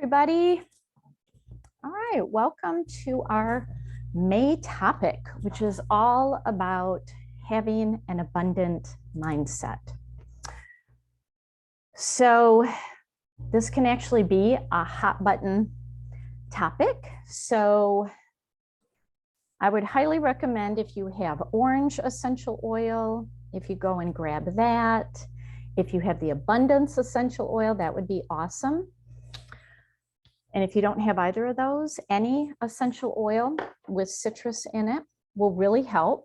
Everybody. All right, welcome to our May topic, which is all about having an abundant mindset. So this can actually be a hot button topic. So I would highly recommend, if you have orange essential oil, if you go and grab that. If you have the abundance essential oil, that would be awesome. And if you don't have either of those, any essential oil with citrus in it will really help.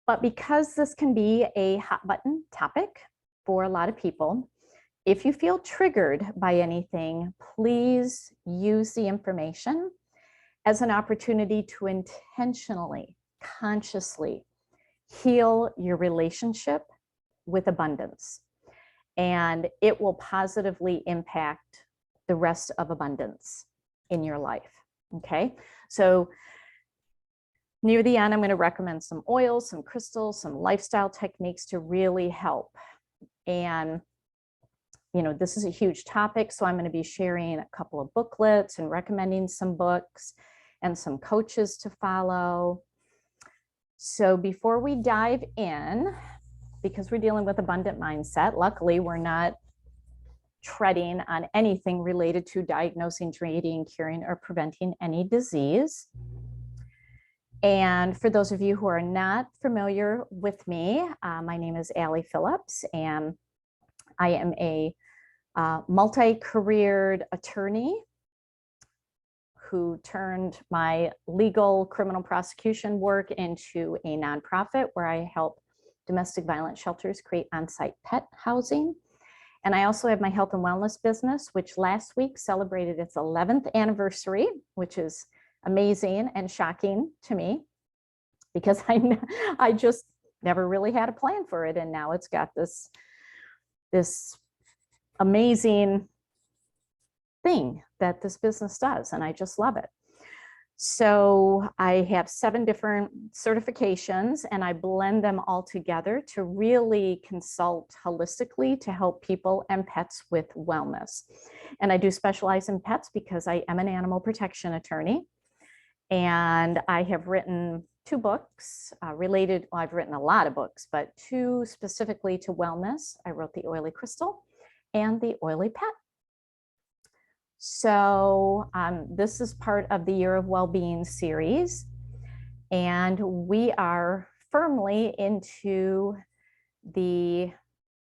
But because this can be a hot button topic for a lot of people, if you feel triggered by anything, please use the information as an opportunity to intentionally, consciously heal your relationship with abundance. And it will positively impact the rest of abundance in your life. Okay, so near the end, I'm going to recommend some oils, some crystals, some lifestyle techniques to really help. And this is a huge topic, so I'm going to be sharing a couple of booklets and recommending some books and some coaches to follow. So before we dive in, because we're dealing with abundant mindset, luckily we're not treading on anything related to diagnosing, treating, curing, or preventing any disease. And for those of you who are not familiar with me, my name is Allie Phillips, and I am a multi-careered attorney who turned my legal criminal prosecution work into a nonprofit where I help domestic violence shelters create on-site pet housing. And I also have my health and wellness business, which last week celebrated its 11th anniversary, which is amazing and shocking to me because I just never really had a plan for it. And now it's got this amazing thing that this business does, and I just love it. So I have 7 different certifications, and I blend them all together to really consult holistically to help people and pets with wellness. And I do specialize in pets because I am an animal protection attorney, and I have written 2 books related. Well, I've written a lot of books, but 2 specifically to wellness. I wrote The Oily Crystal and The Oily Pet. So this is part of the Year of Wellbeing series, and we are firmly into the,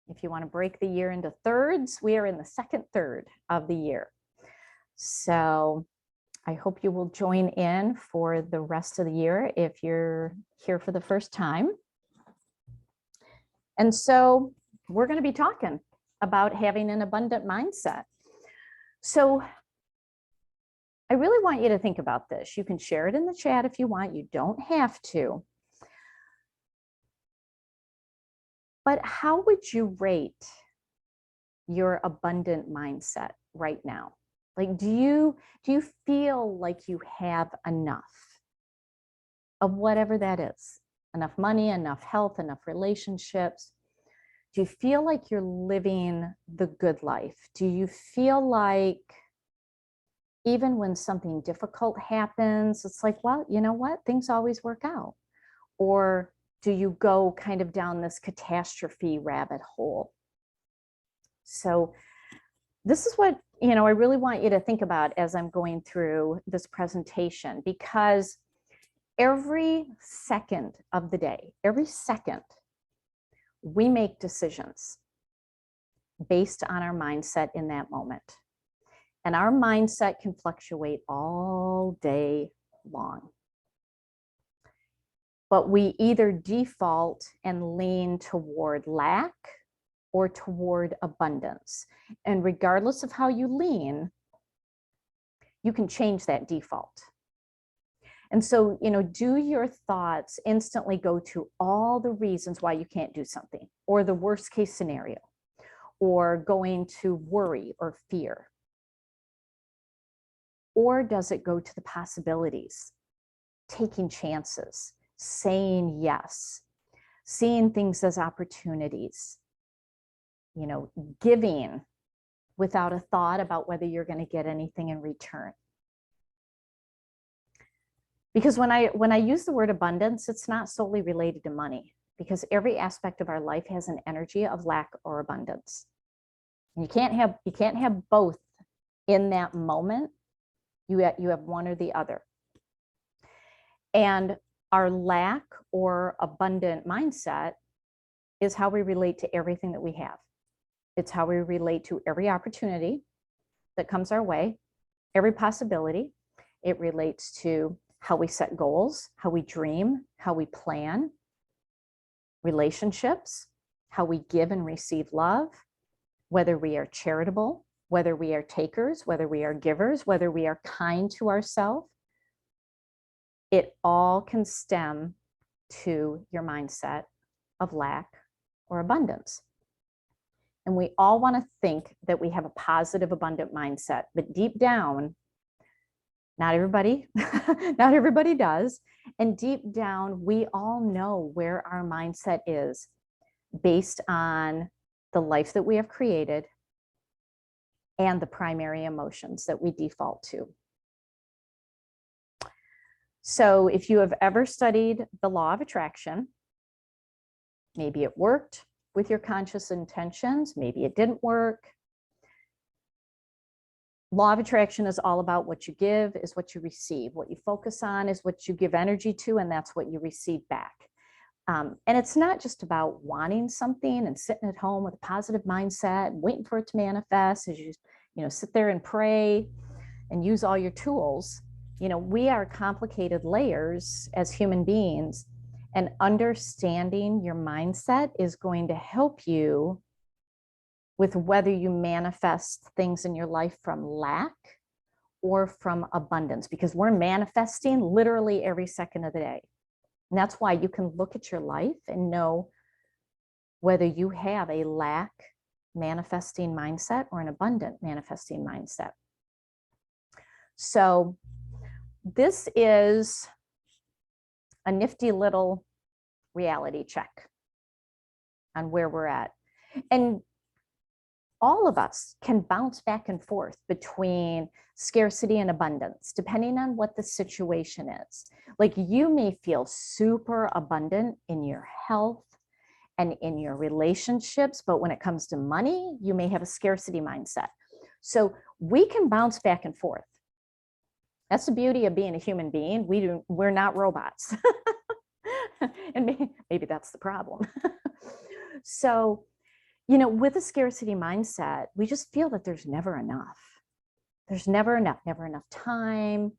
if you want to break the year into thirds, we are in the 2nd third of the year. So I hope you will join in for the rest of the year if you're here for the first time. And so we're going to be talking about having an abundant mindset. So I really want you to think about this. You can share it in the chat if you want. You don't have to. But how would you rate your abundant mindset right now? Like, do you feel like you have enough of whatever that is? Enough money, enough health, enough relationships? Do you feel like you're living the good life? Do you feel like even when something difficult happens, it's like, well, you know what? Things always work out. Or do you go kind of down this catastrophe rabbit hole? So this is what, I really want you to think about as I'm going through this presentation, because every second of the day, every second, we make decisions based on our mindset in that moment. And our mindset can fluctuate all day long. But we either default and lean toward lack or toward abundance. And regardless of how you lean, you can change that default. And so, do your thoughts instantly go to all the reasons why you can't do something, or the worst case scenario, or going to worry or fear? Or does it go to the possibilities, taking chances, saying yes, seeing things as opportunities, giving without a thought about whether you're going to get anything in return. Because when I use the word abundance, it's not solely related to money, because every aspect of our life has an energy of lack or abundance. And you can't have both in that moment. You have one or the other. And our lack or abundant mindset is how we relate to everything that we have. It's how we relate to every opportunity that comes our way, every possibility. It relates to how we set goals, how we dream, how we plan, relationships, how we give and receive love, whether we are charitable, whether we are takers, whether we are givers, whether we are kind to ourselves. It all can stem to your mindset of lack or abundance. And we all want to think that we have a positive, abundant mindset, but deep down, not everybody does. And deep down, we all know where our mindset is based on the life that we have created and the primary emotions that we default to. So if you have ever studied the law of attraction, maybe it worked with your conscious intentions, maybe it didn't work. Law of attraction is all about what you give is what you receive. What you focus on is what you give energy to, and that's what you receive back. And it's not just about wanting something and sitting at home with a positive mindset and waiting for it to manifest as you sit there and pray and use all your tools. We are complicated layers as human beings, and understanding your mindset is going to help you with whether you manifest things in your life from lack or from abundance, because we're manifesting literally every second of the day. And that's why you can look at your life and know whether you have a lack manifesting mindset or an abundant manifesting mindset. So this is a nifty little reality check on where we're at. And all of us can bounce back and forth between scarcity and abundance, depending on what the situation is. Like, you may feel super abundant in your health and in your relationships, but when it comes to money, you may have a scarcity mindset. So we can bounce back and forth. That's the beauty of being a human being. We're not robots. And maybe that's the problem. So, with a scarcity mindset, we just feel that there's never enough. There's never enough time.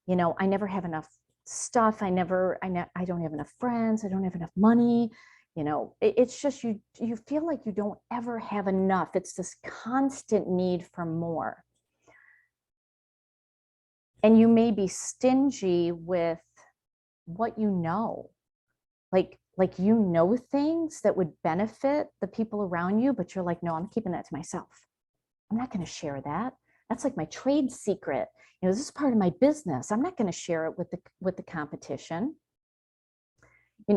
I never have enough stuff. I don't have enough friends. I don't have enough money. It's just, you feel like you don't ever have enough. It's this constant need for more. And you may be stingy with what you know. Like things that would benefit the people around you, but you're like, no, I'm keeping that to myself. I'm not going to share that. That's like my trade secret. This is part of my business. I'm not going to share it with the competition.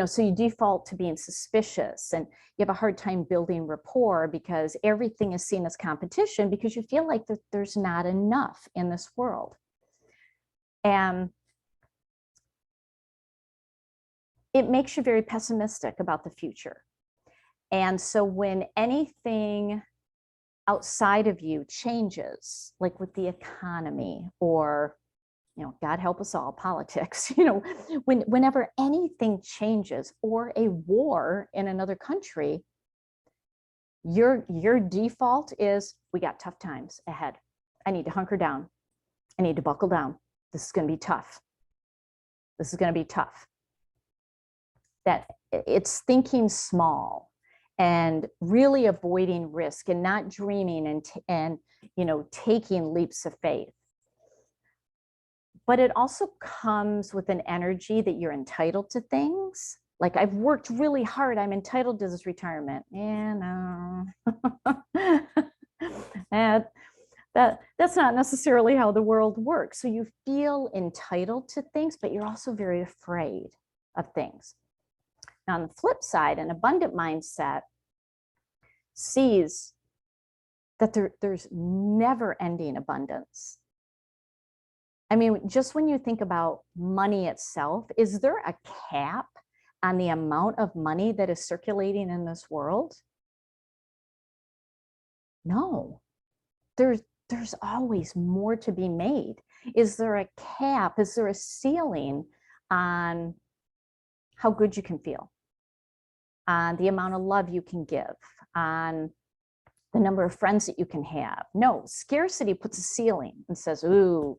So you default to being suspicious, and you have a hard time building rapport because everything is seen as competition, because you feel like that there's not enough in this world. And it makes you very pessimistic about the future. And so when anything outside of you changes, like with the economy or, God help us all, politics, whenever anything changes, or a war in another country, your default is, we got tough times ahead. I need to hunker down. I need to buckle down. This is going to be tough. This is going to be tough. That it's thinking small and really avoiding risk and not dreaming and taking leaps of faith. But it also comes with an energy that you're entitled to things. Like, I've worked really hard, I'm entitled to this retirement. Yeah, no. That's not necessarily how the world works. So you feel entitled to things, but you're also very afraid of things. Now, on the flip side, an abundant mindset sees that there's never ending abundance. I mean, just when you think about money itself, is there a cap on the amount of money that is circulating in this world? No, there's always more to be made. Is there a cap? Is there a ceiling on how good you can feel, on the amount of love you can give, on the number of friends that you can have? No, scarcity puts a ceiling and says, ooh,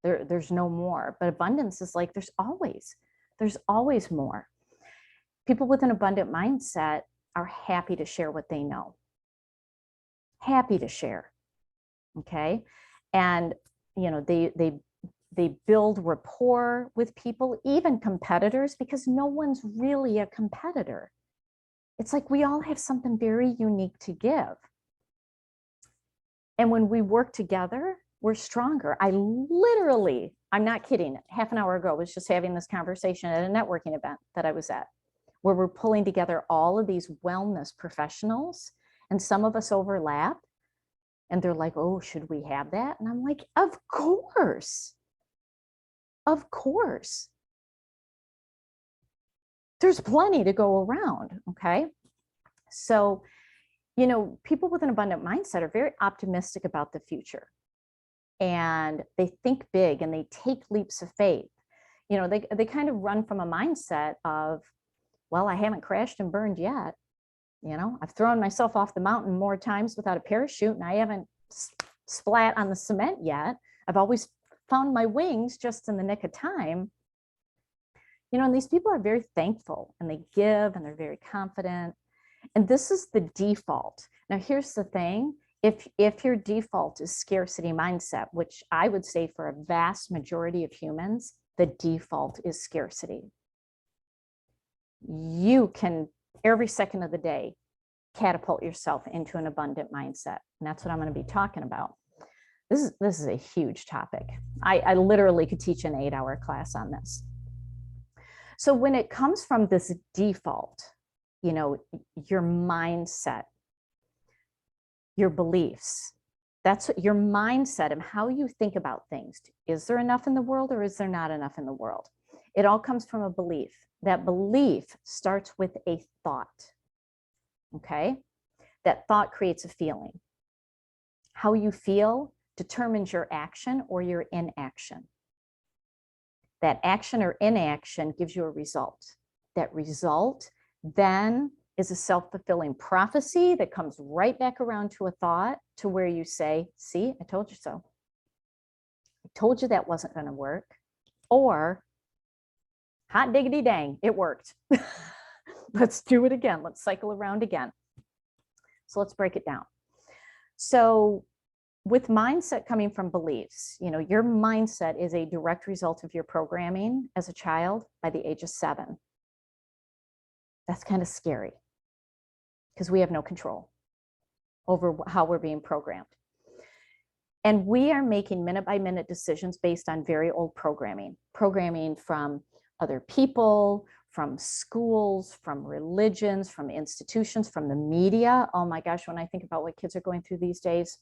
there's no more. But abundance is like, there's always more. People with an abundant mindset are happy to share what they know. Happy to share. Okay. And, you know, they build rapport with people, even competitors, because no one's really a competitor. It's like we all have something very unique to give. And when we work together, we're stronger. I'm not kidding, half an hour ago, was just having this conversation at a networking event that I was at, where we're pulling together all of these wellness professionals, and some of us overlap. And they're like, oh, should we have that? And I'm like, of course. Of course. There's plenty to go around, okay? So, you know, people with an abundant mindset are very optimistic about the future. And they think big and they take leaps of faith. You know, they kind of run from a mindset of, well, I haven't crashed and burned yet. You know, I've thrown myself off the mountain more times without a parachute, and I haven't splat on the cement yet. I've always found my wings just in the nick of time. You know, and these people are very thankful, and they give, and they're very confident. And this is the default. Now, here's the thing. If your default is scarcity mindset, which I would say for a vast majority of humans, the default is scarcity. You can, every second of the day, catapult yourself into an abundant mindset. And that's what I'm going to be talking about. This is a huge topic. I literally could teach an 8-hour class on this. So when it comes from this default, you know, your mindset, your beliefs, that's what your mindset and how you think about things. Is there enough in the world, or is there not enough in the world? It all comes from a belief. That belief starts with a thought. Okay? That thought creates a feeling. How you feel determines your action or your inaction. That action or inaction gives you a result. That result then is a self-fulfilling prophecy that comes right back around to a thought, to where you say, see, I told you so. I told you that wasn't going to work. Or, hot diggity dang, it worked. Let's do it again. Let's cycle around again. So let's break it down. So with mindset coming from beliefs, you know, your mindset is a direct result of your programming as a child by the age of 7. That's kind of scary, because we have no control over how we're being programmed. And we are making minute-by-minute decisions based on very old programming from other people, from schools, from religions, from institutions, from the media. Oh my gosh, when I think about what kids are going through these days,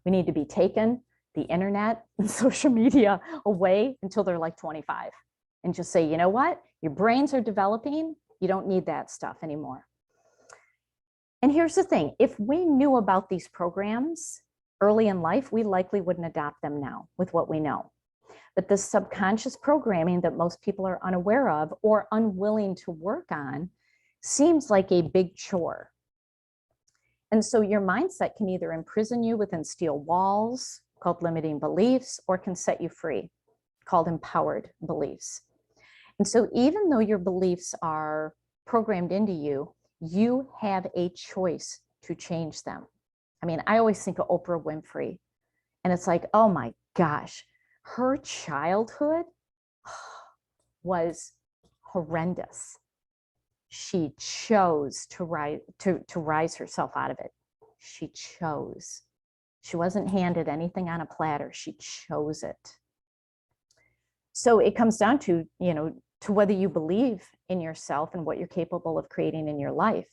we need to be taken the internet and social media away until they're like 25, and just say, you know what? Your brains are developing. You don't need that stuff anymore. And here's the thing. If we knew about these programs early in life, we likely wouldn't adopt them now with what we know. But the subconscious programming that most people are unaware of or unwilling to work on seems like a big chore. And so your mindset can either imprison you within steel walls, called limiting beliefs, or can set you free, called empowered beliefs. And so even though your beliefs are programmed into you, you have a choice to change them. I mean, I always think of Oprah Winfrey, and it's like, oh my gosh, her childhood was horrendous. She chose to rise herself out of it. She chose. She wasn't handed anything on a platter. She chose it. So it comes down to, you know, to whether you believe in yourself and what you're capable of creating in your life.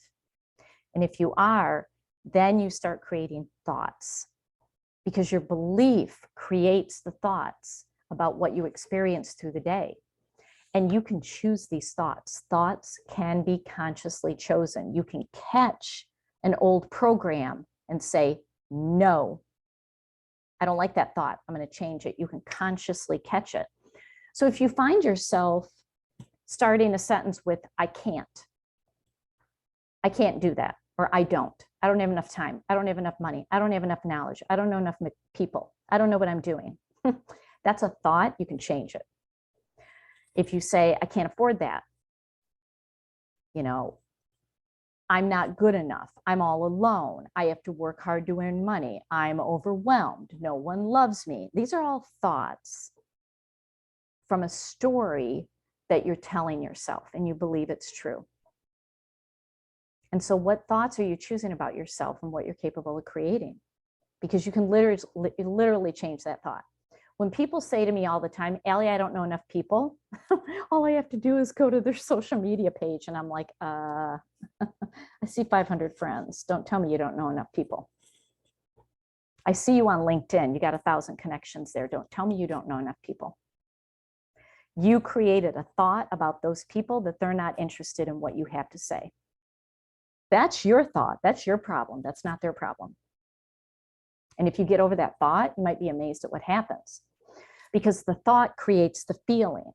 And if you are, then you start creating thoughts, because your belief creates the thoughts about what you experience through the day. And you can choose these thoughts. Thoughts can be consciously chosen. You can catch an old program and say, no, I don't like that thought. I'm going to change it. You can consciously catch it. So if you find yourself starting a sentence with, I can't do that, or I don't have enough time. I don't have enough money. I don't have enough knowledge. I don't know enough people. I don't know what I'm doing. That's a thought. You can change it. If you say, I can't afford that, I'm not good enough. I'm all alone. I have to work hard to earn money. I'm overwhelmed. No one loves me. These are all thoughts from a story that you're telling yourself and you believe it's true. And so what thoughts are you choosing about yourself and what you're capable of creating? Because you can literally change that thought. When people say to me all the time, Allie, I don't know enough people, all I have to do is go to their social media page. And I'm like, I see 500 friends. Don't tell me you don't know enough people. I see you on LinkedIn. You got 1,000 connections there. Don't tell me you don't know enough people. You created a thought about those people that they're not interested in what you have to say. That's your thought. That's your problem. That's not their problem. And if you get over that thought, you might be amazed at what happens, because the thought creates the feeling.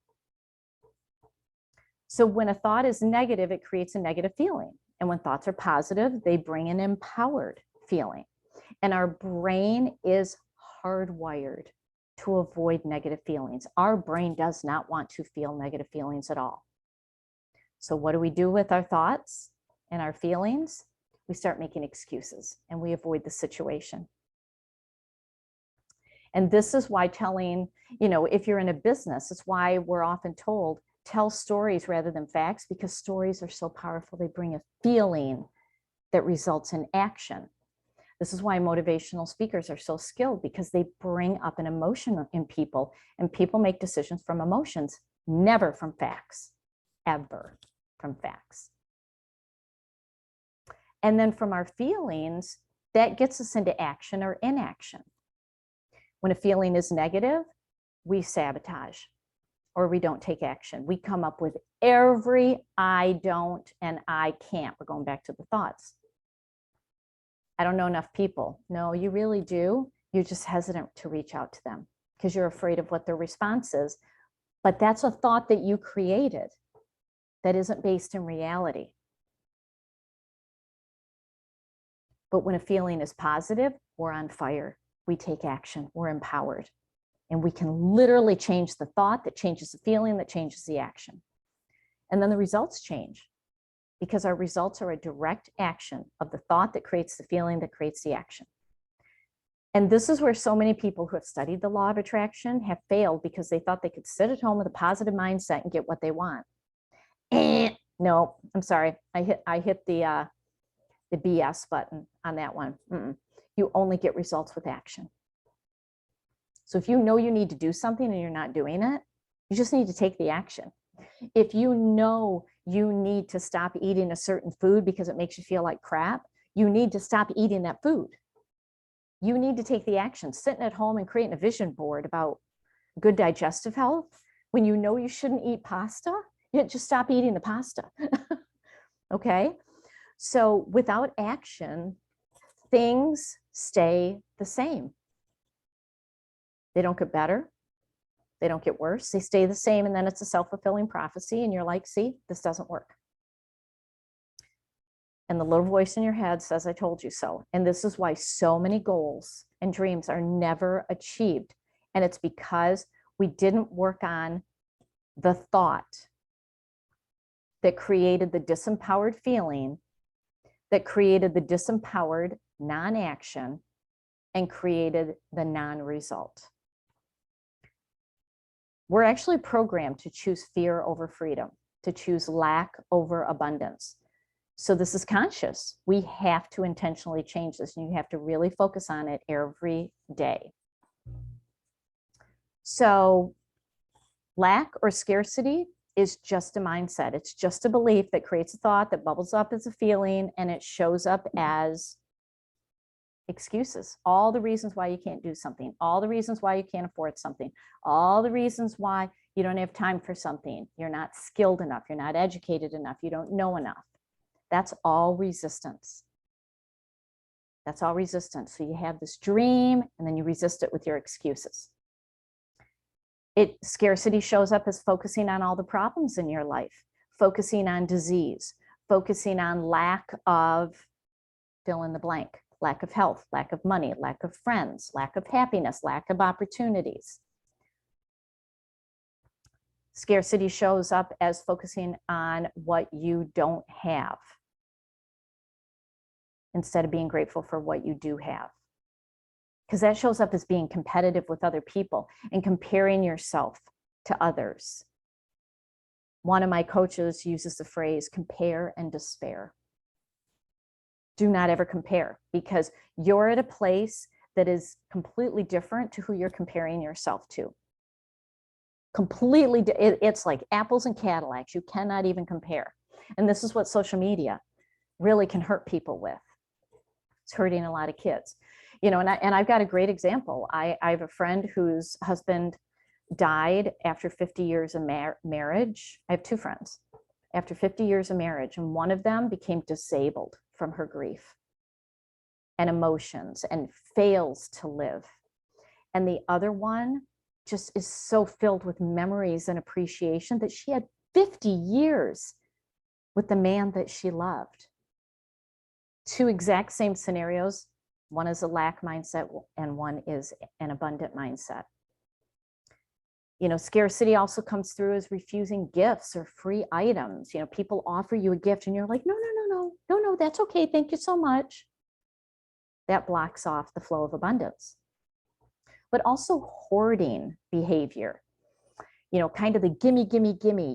So when a thought is negative, it creates a negative feeling. And when thoughts are positive, they bring an empowered feeling. And our brain is hardwired to avoid negative feelings. Our brain does not want to feel negative feelings at all. So what do we do with our thoughts and our feelings? We start making excuses and we avoid the situation. And this is why telling, if you're in a business, it's why we're often told, tell stories rather than facts, because stories are so powerful. They bring a feeling that results in action. This is why motivational speakers are so skilled, because they bring up an emotion in people, and people make decisions from emotions, never from facts, ever from facts. And then from our feelings, that gets us into action or inaction. When a feeling is negative, we sabotage or we don't take action. We come up with every I don't and I can't. We're going back to the thoughts. I don't know enough people. No, you really do. You're just hesitant to reach out to them because you're afraid of what their response is. But that's a thought that you created that isn't based in reality. But when a feeling is positive, we're on fire. We take action. We're empowered. And we can literally change the thought that changes the feeling that changes the action. And then the results change, because our results are a direct action of the thought that creates the feeling that creates the action. And this is where so many people who have studied the law of attraction have failed, because they thought they could sit at home with a positive mindset and get what they want. No, I'm sorry. I hit the BS button on that one. You only get results with action. So if you know you need to do something and you're not doing it, you just need to take the action. If you know you need to stop eating a certain food because it makes you feel like crap, you need to stop eating that food. You need to take the action. Sitting at home and creating a vision board about good digestive health, when you know you shouldn't eat pasta, you just stop eating the pasta. Okay? So without action, things stay the same. They don't get better. They don't get worse. They stay the same, and then it's a self-fulfilling prophecy, and you're like, see, this doesn't work. And the little voice in your head says, I told you so. And this is why so many goals and dreams are never achieved. And it's because we didn't work on the thought that created the disempowered feeling, that created the disempowered non-action, and created the non-result. We're actually programmed to choose fear over freedom, to choose lack over abundance. So this is conscious. We have to intentionally change this, and you have to really focus on it every day. So lack or scarcity is just a mindset. It's just a belief that creates a thought, that bubbles up as a feeling, and it shows up as excuses. All the reasons why you can't do something, all the reasons why you can't afford something, all the reasons why you don't have time for something. You're not skilled enough. You're not educated enough. You don't know enough. That's all resistance. That's all resistance. So you have this dream and then you resist it with your excuses. Scarcity shows up as focusing on all the problems in your life, focusing on disease, focusing on lack of fill in the blank, lack of health, lack of money, lack of friends, lack of happiness, lack of opportunities. Scarcity shows up as focusing on what you don't have instead of being grateful for what you do have. Because that shows up as being competitive with other people and comparing yourself to others. One of my coaches uses the phrase compare and despair. Do not ever compare, because you're at a place that is completely different to who you're comparing yourself to. Completely, it's like apples and Cadillacs. You cannot even compare. And this is what social media really can hurt people with. It's hurting a lot of kids. You know, and I've got a great example. I have a friend whose husband died after 50 years of marriage. I have two friends after 50 years of marriage, and one of them became disabled from her grief and emotions and fails to live. And the other one just is so filled with memories and appreciation that she had 50 years with the man that she loved. Two exact same scenarios. One is a lack mindset and one is an abundant mindset. You know, scarcity also comes through as refusing gifts or free items. You know, people offer you a gift and you're like, no, that's okay. Thank you so much. That blocks off the flow of abundance. But also hoarding behavior, you know, kind of the gimme,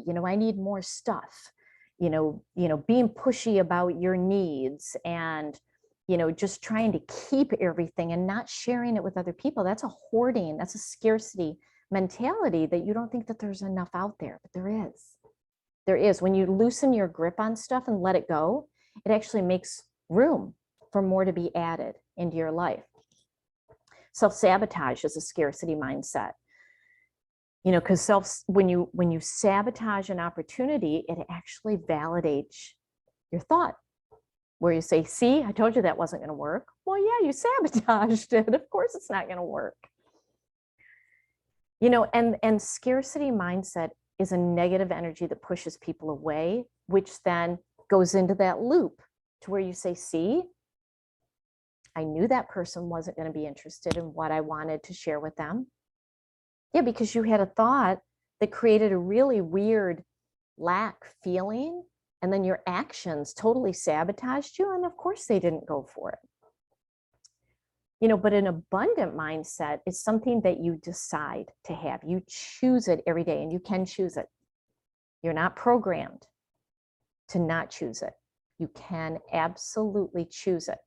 you know, I need more stuff, you know, being pushy about your needs and, you know, just trying to keep everything and not sharing it with other people. That's a hoarding, that's a scarcity mentality that you don't think that there's enough out there, but there is. There is. When you loosen your grip on stuff and let it go, it actually makes room for more to be added into your life. Self-sabotage is a scarcity mindset. You know, because when you sabotage an opportunity, it actually validates your thought. Where you say, see, I told you that wasn't going to work. Well, yeah, you sabotaged it. Of course it's not going to work. You know, and scarcity mindset is a negative energy that pushes people away, which then goes into that loop to where you say, see, I knew that person wasn't going to be interested in what I wanted to share with them. Yeah, because you had a thought that created a really weird lack feeling, and then your actions totally sabotaged you. And of course they didn't go for it. You know, but an abundant mindset is something that you decide to have. You choose it every day, and you can choose it. You're not programmed to not choose it. You can absolutely choose it.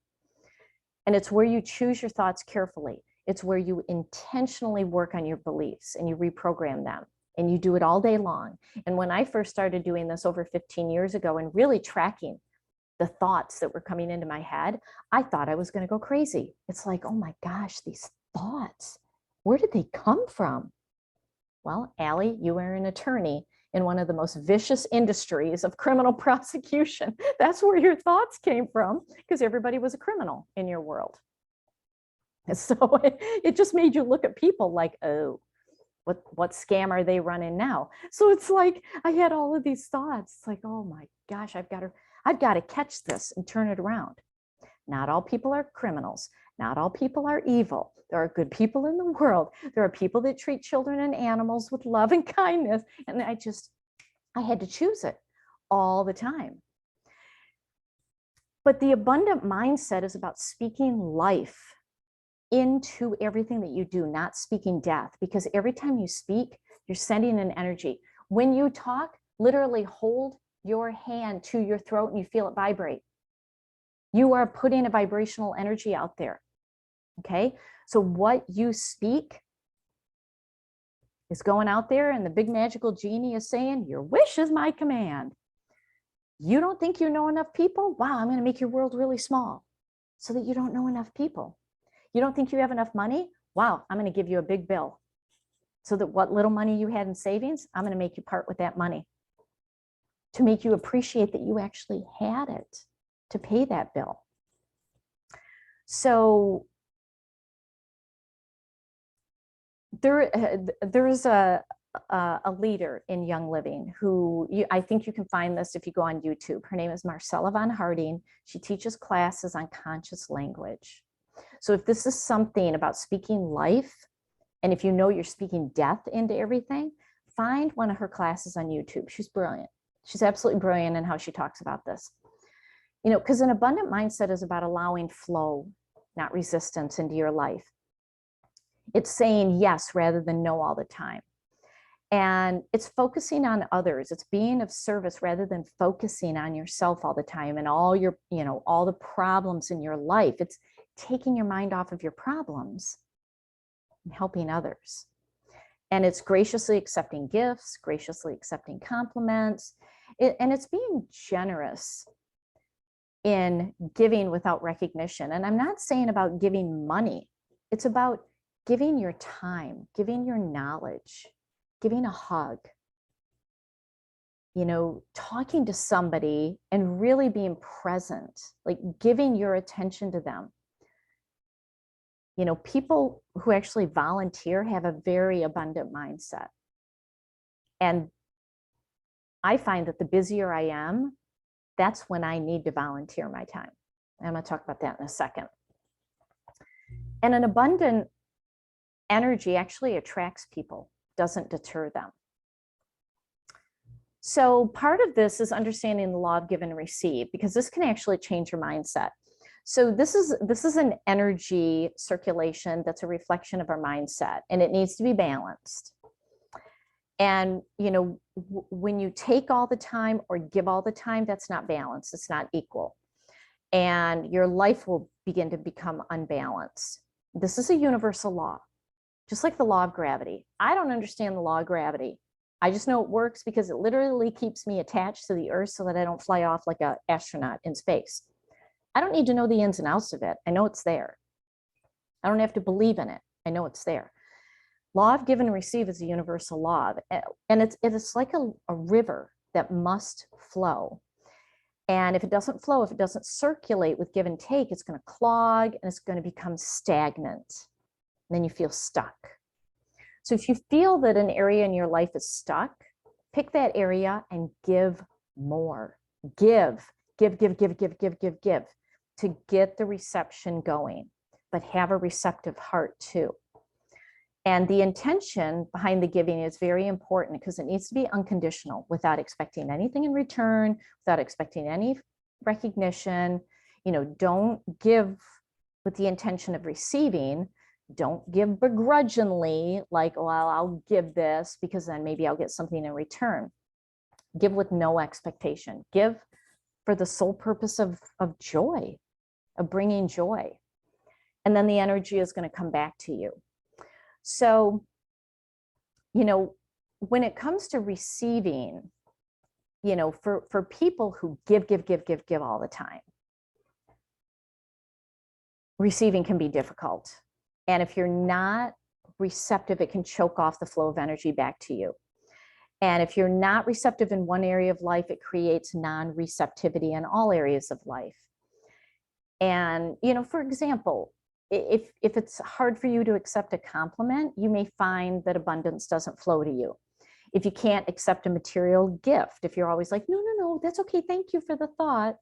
And it's where you choose your thoughts carefully. It's where you intentionally work on your beliefs and you reprogram them, and you do it all day long. And when I first started doing this over 15 years ago and really tracking the thoughts that were coming into my head, I thought I was going to go crazy. It's like, oh my gosh, these thoughts, where did they come from? Well, Allie, you are an attorney in one of the most vicious industries of criminal prosecution. That's where your thoughts came from, because everybody was a criminal in your world. And so it just made you look at people like, oh, what scam are they running now? So it's like, I had all of these thoughts. It's like, oh my gosh, I've got to catch this and turn it around. Not all people are criminals. Not all people are evil. There are good people in the world. There are people that treat children and animals with love and kindness. And I had to choose it all the time. But the abundant mindset is about speaking life into everything that you do, not speaking death, because every time you speak, you're sending an energy. When you talk, literally hold your hand to your throat and you feel it vibrate. You are putting a vibrational energy out there. Okay, so what you speak is going out there and the big magical genie is saying, your wish is my command. You don't think you know enough people? Wow, I'm going to make your world really small so that you don't know enough people. You don't think you have enough money? Wow, I'm going to give you a big bill so that what little money you had in savings, I'm going to make you part with that money to make you appreciate that you actually had it to pay that bill. So there's a leader in Young Living who I think you can find this if you go on YouTube. Her name is Marcella Von Harding. She teaches classes on conscious language. So if this is something about speaking life, and if you know you're speaking death into everything, find one of her classes on YouTube. She's brilliant. She's absolutely brilliant in how she talks about this. You know, because an abundant mindset is about allowing flow, not resistance into your life. It's saying yes rather than no all the time. And it's focusing on others. It's being of service rather than focusing on yourself all the time and all your, you know, all the problems in your life. It's taking your mind off of your problems and helping others. And it's graciously accepting gifts, graciously accepting compliments, and it's being generous in giving without recognition. And I'm not saying about giving money. It's about giving your time, giving your knowledge, giving a hug, you know, talking to somebody and really being present, like giving your attention to them. You know, people who actually volunteer have a very abundant mindset. And I find that the busier I am, that's when I need to volunteer my time. I'm going to talk about that in a second. And an abundant energy actually attracts people, doesn't deter them. So part of this is understanding the law of give and receive, because this can actually change your mindset. So this is an energy circulation that's a reflection of our mindset, and it needs to be balanced. And, you know, when you take all the time or give all the time, that's not balanced. It's not equal. And your life will begin to become unbalanced. This is a universal law, just like the law of gravity. I don't understand the law of gravity. I just know it works because it literally keeps me attached to the earth so that I don't fly off like an astronaut in space. I don't need to know the ins and outs of it. I know it's there. I don't have to believe in it. I know it's there. Law of give and receive is a universal law. And it's like a river that must flow. And if it doesn't flow, if it doesn't circulate with give and take, it's going to clog and it's going to become stagnant. And then you feel stuck. So if you feel that an area in your life is stuck, pick that area and give more. Give to get the reception going, but have a receptive heart too. And the intention behind the giving is very important because it needs to be unconditional, without expecting anything in return, without expecting any recognition. You know, don't give with the intention of receiving. Don't give begrudgingly, like, well, I'll give this because then maybe I'll get something in return. Give with no expectation. Give for the sole purpose of joy, of bringing joy. And then the energy is going to come back to you. So, you know, when it comes to receiving, you know, for people who give all the time, receiving can be difficult. And if you're not receptive, it can choke off the flow of energy back to you. And if you're not receptive in one area of life, it creates non-receptivity in all areas of life. And, you know, for example, if it's hard for you to accept a compliment, you may find that abundance doesn't flow to you. If you can't accept a material gift, if you're always like, no, that's okay, thank you for the thought,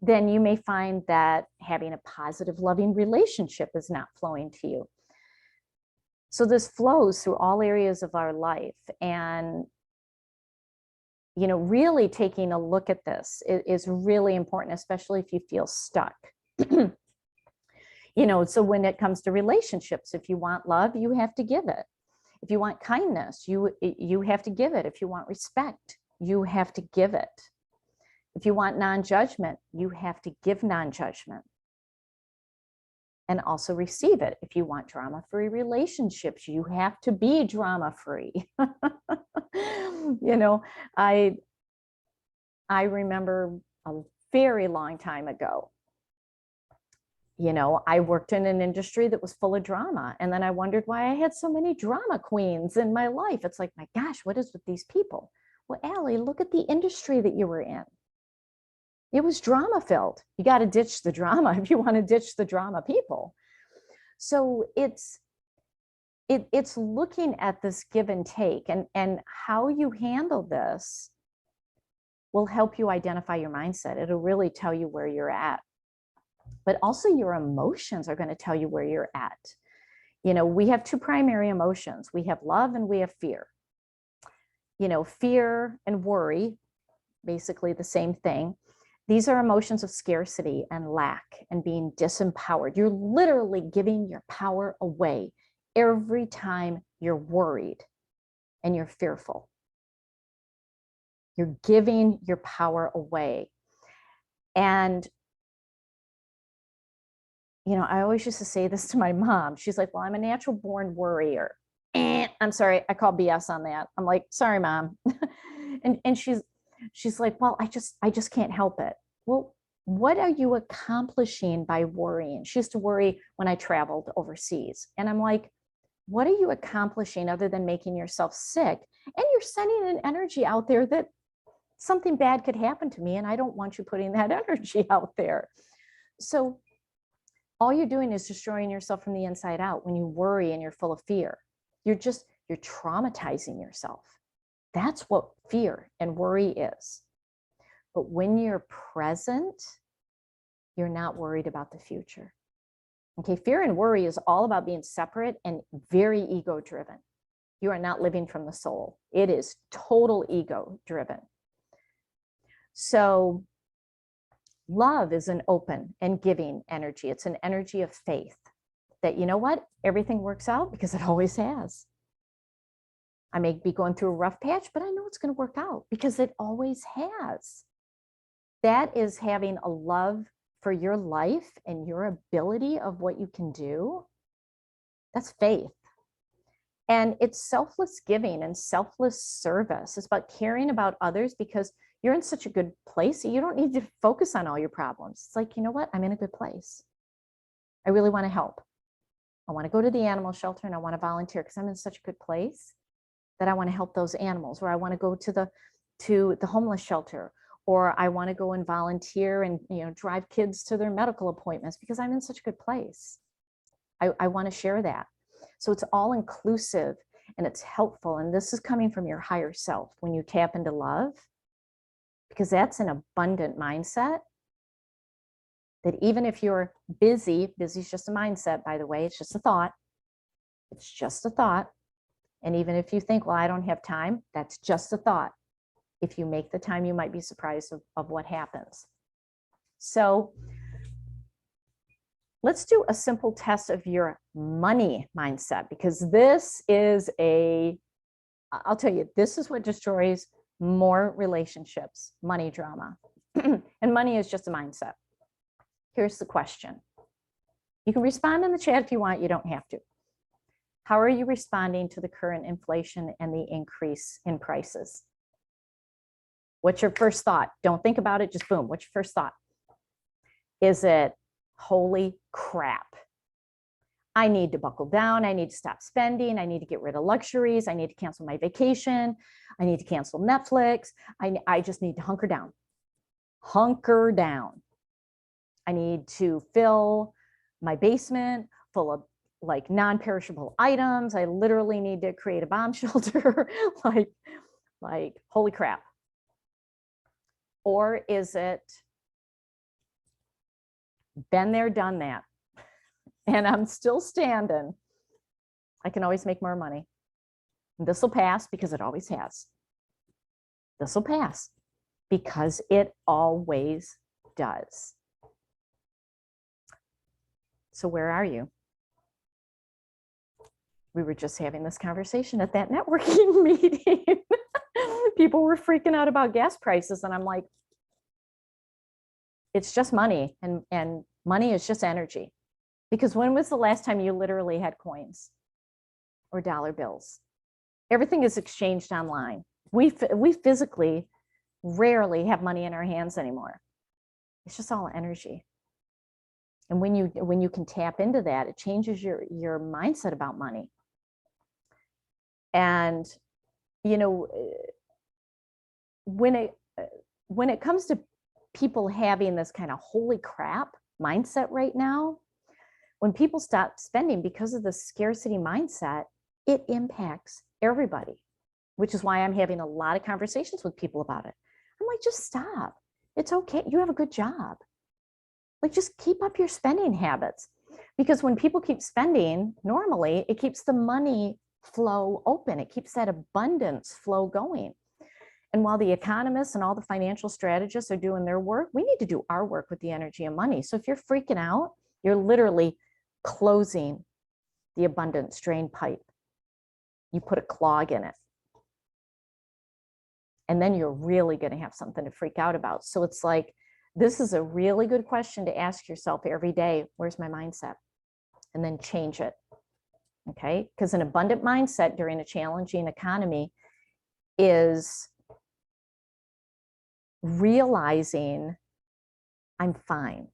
then you may find that having a positive, loving relationship is not flowing to you. So this flows through all areas of our life. And, you know, really taking a look at this is really important, especially if you feel stuck. You know, so when it comes to relationships, if you want love, you have to give it. If you want kindness, you have to give it. If you want respect, you have to give it. If you want non-judgment, you have to give non-judgment. and also receive it. If you want drama-free relationships, you have to be drama-free. You know, I remember a very long time ago, you know, I worked in an industry that was full of drama. And then I wondered why I had so many drama queens in my life. It's like, my gosh, what is with these people? Well, Allie, look at the industry that you were in. It was drama filled. You got to ditch the drama if you want to ditch the drama people. So it's looking at this give and take, and how you handle this will help you identify your mindset. It'll really tell you where you're at. But also your emotions are going to tell you where you're at. You know, we have two primary emotions. We have love and we have fear. You know, fear and worry, basically the same thing. These are emotions of scarcity and lack and being disempowered. You're literally giving your power away every time you're worried and you're fearful. You're giving your power away. And you know, I always used to say this to my mom. She's like, well, I'm a natural born worrier. I'm sorry, I call BS on that. I'm like, sorry, Mom. and she's like, well, I just can't help it. Well, what are you accomplishing by worrying? She used to worry when I traveled overseas. And I'm like, what are you accomplishing other than making yourself sick? And you're sending an energy out there that something bad could happen to me, and I don't want you putting that energy out there. So all you're doing is destroying yourself from the inside out when you worry and you're full of fear. You're traumatizing yourself. That's what fear and worry is. But when you're present, you're not worried about the future. Okay, fear and worry is all about being separate and very ego driven. You are not living from the soul. It is total ego driven. So love is an open and giving energy. It's an energy of faith that, you know what, everything works out because it always has. I may be going through a rough patch, but I know it's going to work out because it always has. That is having a love for your life and your ability of what you can do. That's faith. And it's selfless giving and selfless service. It's about caring about others because you're in such a good place. You don't need to focus on all your problems. It's like, you know what? I'm in a good place. I really want to help. I want to go to the animal shelter and I want to volunteer because I'm in such a good place that I want to help those animals, or I want to go to the homeless shelter, or I want to go and volunteer and, you know, drive kids to their medical appointments because I'm in such a good place. I want to share that. So it's all inclusive and it's helpful. And this is coming from your higher self when you tap into love, because that's an abundant mindset that even if you're busy is just a mindset, by the way, it's just a thought. It's just a thought. And even if you think, well, I don't have time, that's just a thought. If you make the time, you might be surprised of what happens. So let's do a simple test of your money mindset, because this is I'll tell you, this is what destroys more relationships, money drama. And money is just a mindset. Here's the question. You can respond in the chat if you want, you don't have to. How are you responding to the current inflation and the increase in prices? What's your first thought? Don't think about it, just boom. What's your first thought? Is it, holy crap, I need to buckle down, I need to stop spending, I need to get rid of luxuries, I need to cancel my vacation, I need to cancel Netflix, I just need to hunker down. Hunker down. I need to fill my basement full of like non-perishable items. I literally need to create a bomb shelter. like holy crap. Or is it, been there, done that, and I'm still standing. I can always make more money. This will pass because it always has. This will pass because it always does. So where are you? We were just having this conversation at that networking meeting. People were freaking out about gas prices, and I'm like, it's just money, and money is just energy. Because when was the last time you literally had coins or dollar bills? Everything is exchanged online. We physically rarely have money in our hands anymore. It's just all energy. And when you can tap into that, it changes your mindset about money. And you know, when it comes to people having this kind of holy crap mindset right now, when people stop spending because of the scarcity mindset, it impacts everybody, which is why I'm having a lot of conversations with people about it. I'm like, just stop. It's okay. You have a good job. Like, just keep up your spending habits. Because when people keep spending, normally it keeps the money flow open. It keeps that abundance flow going. And while the economists and all the financial strategists are doing their work, we need to do our work with the energy of money. So if you're freaking out, you're literally closing the abundance drain pipe. You put a clog in it. And then you're really going to have something to freak out about. So it's like, this is a really good question to ask yourself every day. Where's my mindset? And then change it. Okay? Because an abundant mindset during a challenging economy is realizing I'm fine.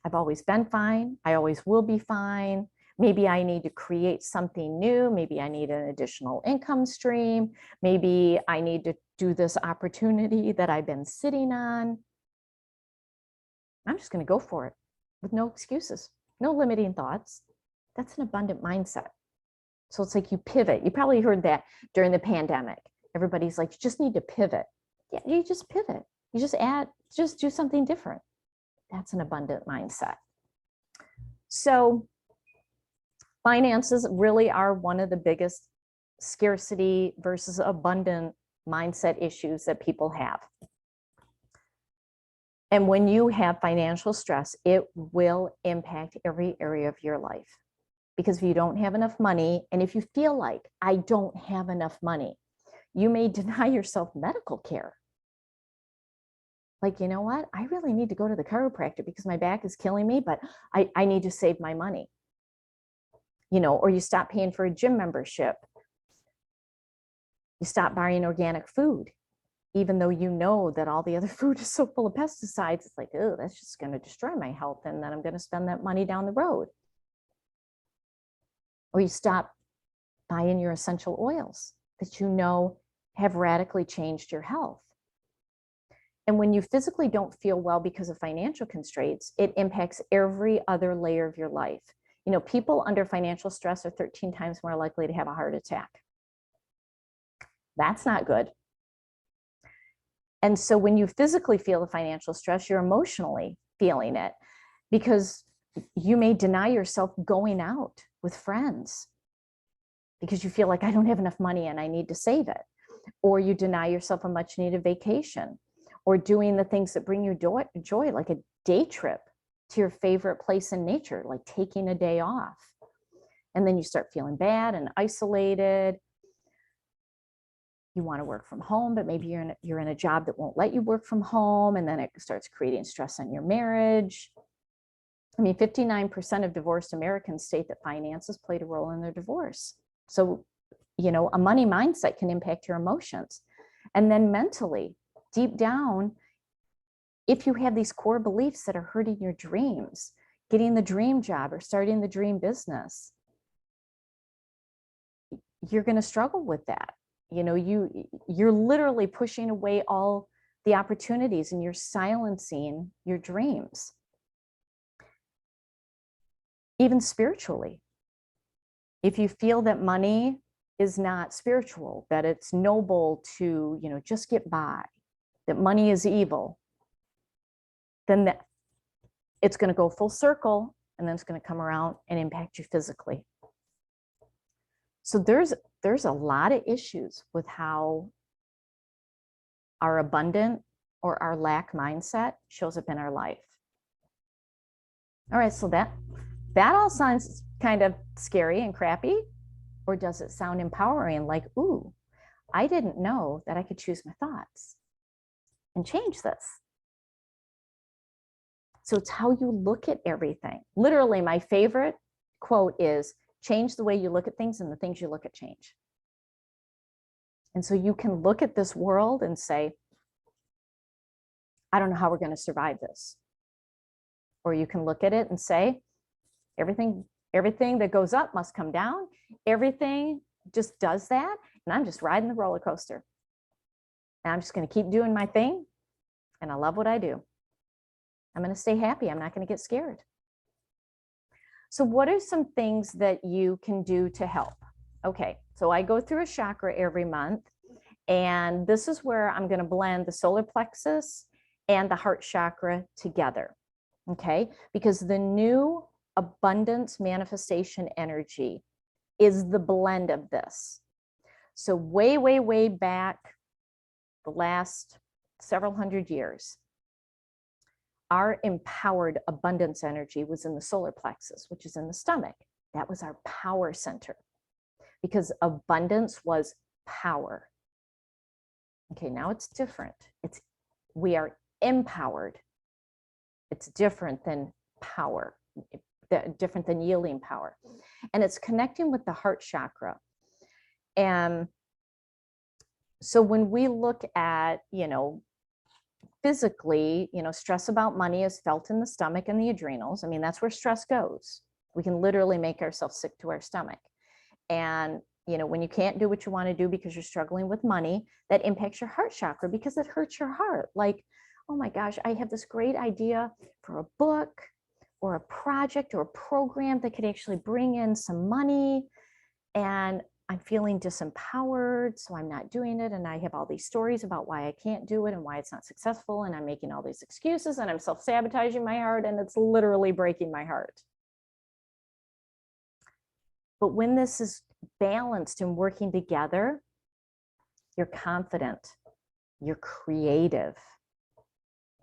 I've always been fine. I always will be fine. Maybe I need to create something new. Maybe I need an additional income stream. Maybe I need to do this opportunity that I've been sitting on. I'm just going to go for it with no excuses, no limiting thoughts. That's an abundant mindset. So it's like you pivot. You probably heard that during the pandemic. Everybody's like, you just need to pivot. Yeah, you just pivot. You just do something different. That's an abundant mindset. So finances really are one of the biggest scarcity versus abundant mindset issues that people have. And when you have financial stress, it will impact every area of your life. Because if you don't have enough money, and if you feel like I don't have enough money, you may deny yourself medical care. Like, you know what? I really need to go to the chiropractor because my back is killing me, but I need to save my money. You know, or you stop paying for a gym membership. You stop buying organic food, even though you know that all the other food is so full of pesticides. It's like, oh, that's just going to destroy my health. And then I'm going to spend that money down the road. Or you stop buying your essential oils that you know have radically changed your health. And when you physically don't feel well because of financial constraints, it impacts every other layer of your life. You know, people under financial stress are 13 times more likely to have a heart attack. That's not good. And so when you physically feel the financial stress, you're emotionally feeling it because you may deny yourself going out with friends because you feel like I don't have enough money and I need to save it. Or you deny yourself a much needed vacation or doing the things that bring you joy, like a day trip to your favorite place in nature, like taking a day off. And then you start feeling bad and isolated. You want to work from home, but maybe you're in a job that won't let you work from home. And then it starts creating stress on your marriage. I mean, 59% of divorced Americans state that finances played a role in their divorce. So, you know, a money mindset can impact your emotions. And then mentally, deep down, if you have these core beliefs that are hurting your dreams, getting the dream job or starting the dream business, you're going to struggle with that. You know, you're literally pushing away all the opportunities and you're silencing your dreams. Even spiritually, if you feel that money is not spiritual, that it's noble to, you know, just get by, that money is evil, then it's going to go full circle and then it's going to come around and impact you physically. So there's a lot of issues with how our abundant or our lack mindset shows up in our life. All right, so that all sounds kind of scary and crappy, or does it sound empowering? Like, ooh, I didn't know that I could choose my thoughts and change this. So it's how you look at everything. Literally, my favorite quote is, change the way you look at things and the things you look at change. And so you can look at this world and say, I don't know how we're going to survive this. Or you can look at it and say, everything that goes up must come down. Everything just does that. And I'm just riding the roller coaster. And I'm just going to keep doing my thing. And I love what I do. I'm going to stay happy. I'm not going to get scared. So what are some things that you can do to help? Okay, so I go through a chakra every month, and this is where I'm going to blend the solar plexus and the heart chakra together. Okay, because the new abundance manifestation energy is the blend of this. So way, way, way back, the last several hundred years, our empowered abundance energy was in the solar plexus, which is in the stomach. That was our power center, because abundance was power. Okay, now it's different. We are empowered. It's different than power, different than yielding power. And it's connecting with the heart chakra. And so when we look at, physically, stress about money is felt in the stomach and the adrenals. I mean, that's where stress goes. We can literally make ourselves sick to our stomach. And, when you can't do what you want to do because you're struggling with money, that impacts your heart chakra because it hurts your heart. Like, oh my gosh, I have this great idea for a book or a project or a program that could actually bring in some money. And I'm feeling disempowered, so I'm not doing it. And I have all these stories about why I can't do it and why it's not successful. And I'm making all these excuses and I'm self-sabotaging my heart, and it's literally breaking my heart. But when this is balanced and working together, you're confident, you're creative,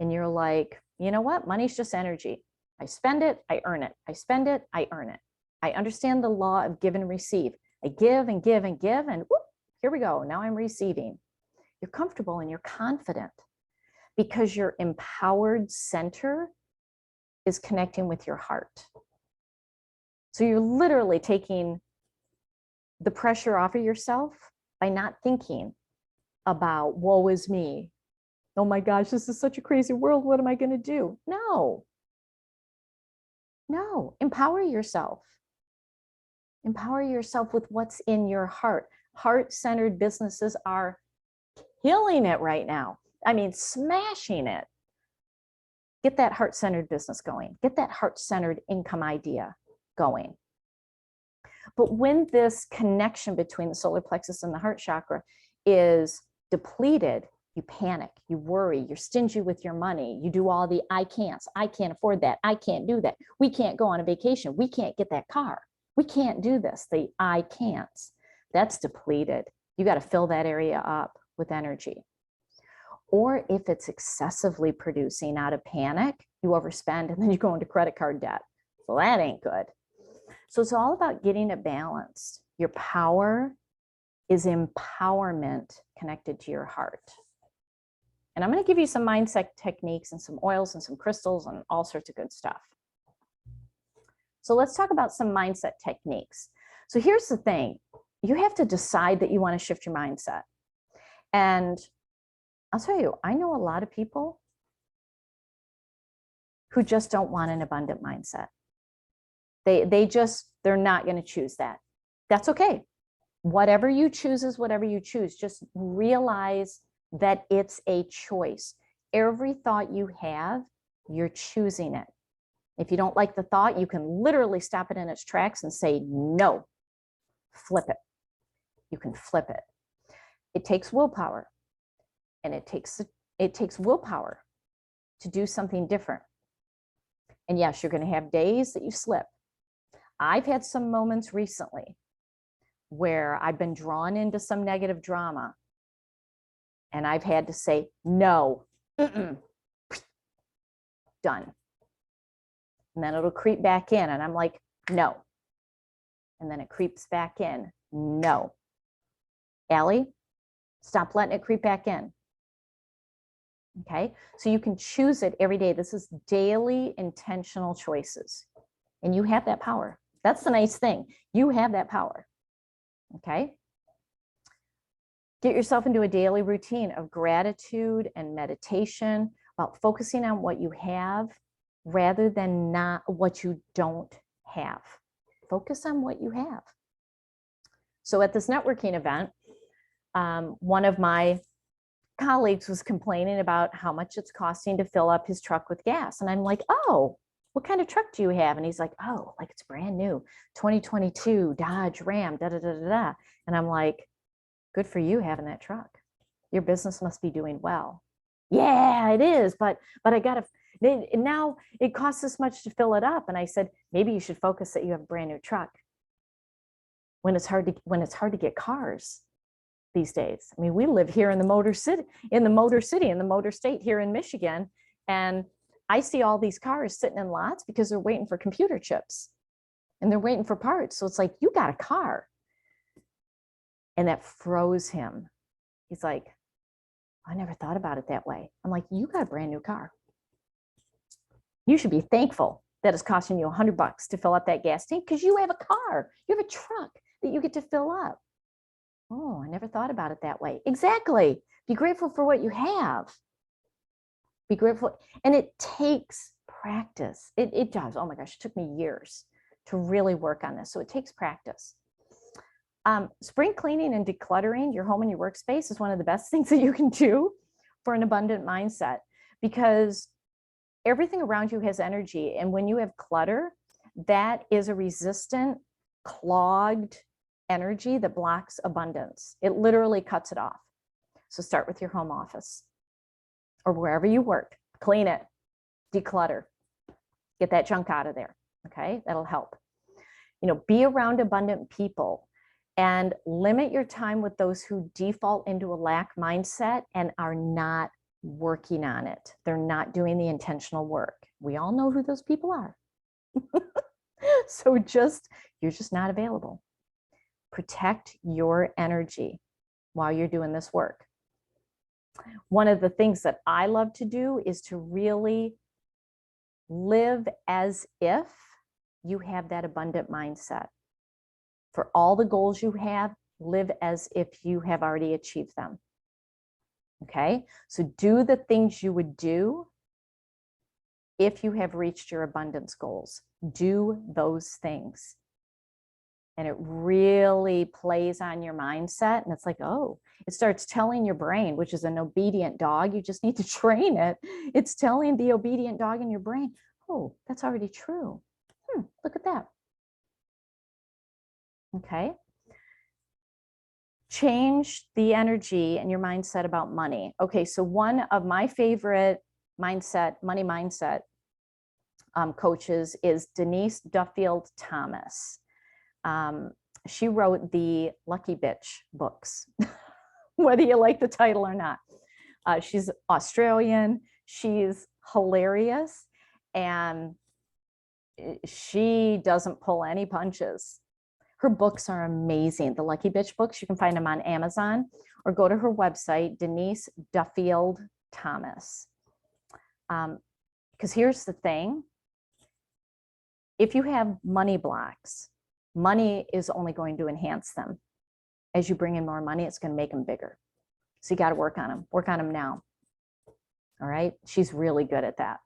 and you're like, you know what? Money's just energy. I spend it, I earn it. I spend it, I earn it. I understand the law of give and receive. I give and give and give, and whoop, here we go. Now I'm receiving. You're comfortable and you're confident because your empowered center is connecting with your heart. So you're literally taking the pressure off of yourself by not thinking about, woe is me. Oh my gosh, this is such a crazy world. What am I going to do? No, empower yourself. Empower yourself with what's in your heart. Heart-centered businesses are killing it right now. I mean, smashing it. Get that heart-centered business going. Get that heart-centered income idea going. But when this connection between the solar plexus and the heart chakra is depleted, you panic, you worry, you're stingy with your money, you do all the I can't afford that, I can't do that, we can't go on a vacation, we can't get that car, we can't do this, the I can'ts. That's depleted. You got to fill that area up with energy. Or if it's excessively producing out of panic, you overspend and then you go into credit card debt. So that ain't good. So it's all about getting it balanced. Your power is empowerment connected to your heart. And I'm going to give you some mindset techniques and some oils and some crystals and all sorts of good stuff. So let's talk about some mindset techniques. So here's the thing. You have to decide that you want to shift your mindset. And I'll tell you, I know a lot of people who just don't want an abundant mindset. They're not going to choose that. That's okay. Whatever you choose is whatever you choose. Just realize that it's a choice. Every thought you have, you're choosing it. If you don't like the thought, you can literally stop it in its tracks and say, no, flip it. You can flip it. It takes willpower, and it takes willpower to do something different. And yes, you're going to have days that you slip. I've had some moments recently where I've been drawn into some negative drama and I've had to say, no, done. And then it'll creep back in and I'm like, no. And then it creeps back in, no. Allie, stop letting it creep back in. Okay, so you can choose it every day. This is daily intentional choices, and you have that power. That's the nice thing. You have that power. Okay. Get yourself into a daily routine of gratitude and meditation about focusing on what you have rather than not what you don't have. Focus on what you have. So at this networking event, one of my colleagues was complaining about how much it's costing to fill up his truck with gas. And I'm like, oh, what kind of truck do you have? And he's like, oh, like it's brand new, 2022 Dodge Ram, da da da da da. And I'm like, good for you having that truck. Your business must be doing well. Yeah, it is, but I gotta, now it costs this much to fill it up. And I said, maybe you should focus that you have a brand new truck when it's hard to get cars these days. I mean, we live here in the Motor City, in the Motor State here in Michigan. And I see all these cars sitting in lots because they're waiting for computer chips and they're waiting for parts. So it's like, you got a car. And that froze him. He's like, I never thought about it that way. I'm like, you got a brand new car. You should be thankful that it's costing you $100 to fill up that gas tank because you have a car. You have a truck that you get to fill up. Oh, I never thought about it that way. Exactly. Be grateful for what you have. Be grateful. And it takes practice. It does. Oh my gosh, it took me years to really work on this. So it takes practice. Spring cleaning and decluttering your home and your workspace is one of the best things that you can do for an abundant mindset, because everything around you has energy. And when you have clutter, that is a resistant, clogged energy that blocks abundance. It literally cuts it off. So start with your home office or wherever you work. Clean it, declutter, get that junk out of there. Okay, that'll help. Be around abundant people and limit your time with those who default into a lack mindset and are not working on it. They're not doing the intentional work. We all know who those people are. So you're just not available. Protect your energy while you're doing this work. One of the things that I love to do is to really live as if you have that abundant mindset. For all the goals you have, live as if you have already achieved them. Okay, so do the things you would do if you have reached your abundance goals. Do those things. And it really plays on your mindset. And it's like, oh, it starts telling your brain, which is an obedient dog. You just need to train it. It's telling the obedient dog in your brain, oh, that's already true. Look at that. Okay. Change the energy and your mindset about money. Okay, so one of my favorite money mindset coaches is Denise Duffield-Thomas. She wrote the Lucky Bitch books, whether you like the title or not. She's Australian. She's hilarious. And she doesn't pull any punches. Her books are amazing. The Lucky Bitch books, you can find them on Amazon or go to her website, Denise Duffield-Thomas. Because here's the thing. If you have money blocks, money is only going to enhance them. As you bring in more money, it's going to make them bigger. So you got to work on them. Work on them now. All right. She's really good at that.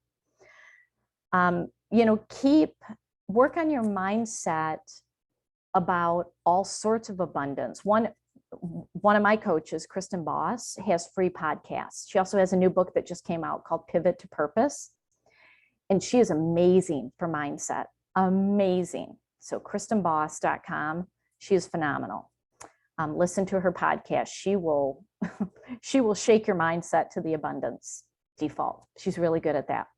Work on your mindset about all sorts of abundance. One of my coaches, Kristen Boss, has free podcasts. She also has a new book that just came out called Pivot to Purpose. And she is amazing for mindset. Amazing. So kristenboss.com. She is phenomenal. Listen to her podcast. She will shake your mindset to the abundance default. She's really good at that.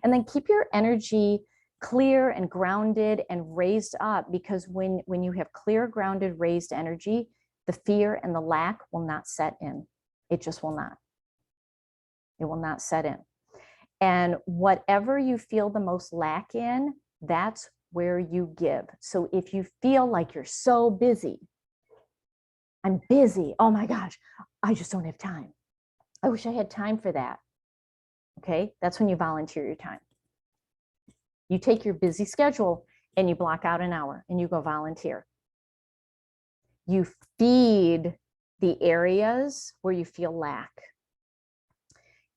And then keep your energy clear and grounded and raised up, because when you have clear, grounded, raised energy, the fear and the lack will not set in. It just will not. It will not set in. And whatever you feel the most lack in, that's where you give. So if you feel like you're so busy, I'm busy, oh my gosh, I just don't have time. I wish I had time for that. Okay, that's when you volunteer your time. You take your busy schedule and you block out an hour and you go volunteer. You feed the areas where you feel lack.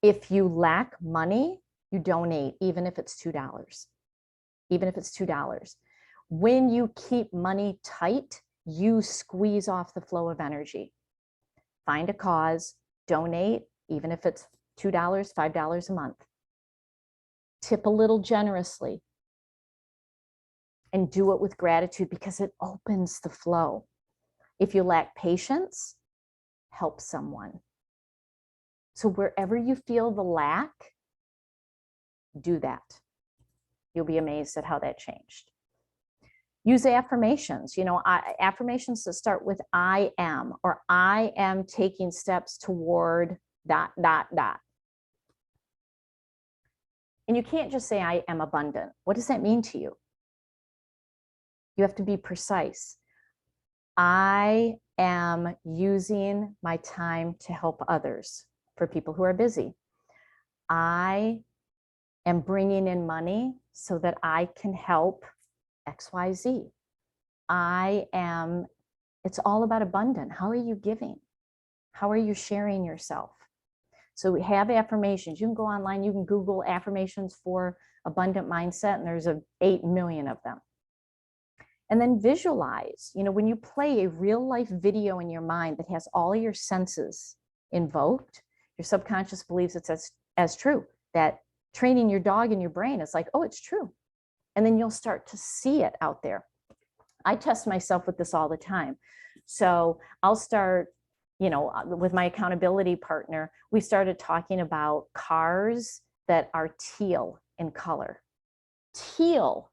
If you lack money, you donate, even if it's $2. Even if it's $2. When you keep money tight, you squeeze off the flow of energy. Find a cause, donate, even if it's $2, $5 a month. Tip a little generously and do it with gratitude because it opens the flow. If you lack patience, help someone. So wherever you feel the lack, do that. You'll be amazed at how that changed. Use affirmations. Affirmations that start with I am, or I am taking steps toward ... And you can't just say I am abundant. What does that mean to you? You have to be precise. I am using my time to help others, for people who are busy. I am bringing in money so that I can help XYZ. It's all about abundant. How are you giving? How are you sharing yourself? So we have affirmations. You can go online, you can Google affirmations for abundant mindset, and there's 8 million of them. And then visualize. When you play a real life video in your mind that has all your senses invoked, your subconscious believes it's as true. That training your dog in your brain is like, oh, it's true. And then you'll start to see it out there. I test myself with this all the time. So I'll start, with my accountability partner, we started talking about cars that are teal in color. Teal.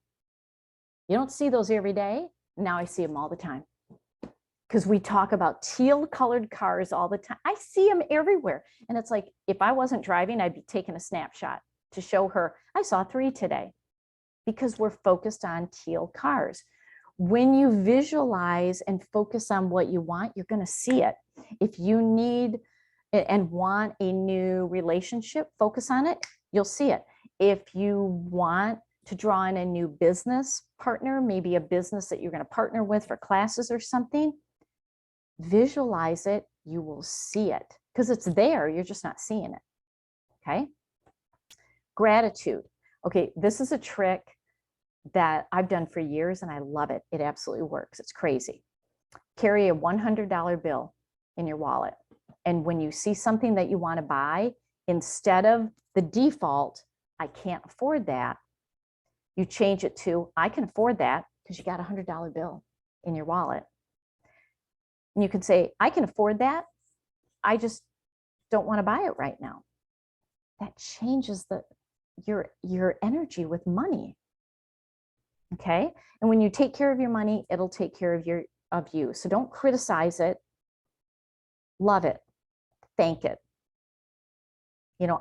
You don't see those every day. Now I see them all the time. Because we talk about teal colored cars all the time. I see them everywhere. And it's like, if I wasn't driving, I'd be taking a snapshot to show her, I saw 3 today. Because we're focused on teal cars. When you visualize and focus on what you want, you're going to see it. If you need and want a new relationship, focus on it, you'll see it. If you want to draw in a new business partner, maybe a business that you're going to partner with for classes or something, visualize it, you will see it because it's there, you're just not seeing it. Okay. Gratitude. Okay, this is a trick that I've done for years and I love it. It absolutely works. It's crazy. Carry a $100 bill in your wallet. And when you see something that you want to buy, instead of the default, I can't afford that, you change it to, I can afford that because you got a $100 bill in your wallet. And you can say, I can afford that. I just don't want to buy it right now. That changes your energy with money. Okay. And when you take care of your money, it'll take care of you. So don't criticize it. Love it. Thank it.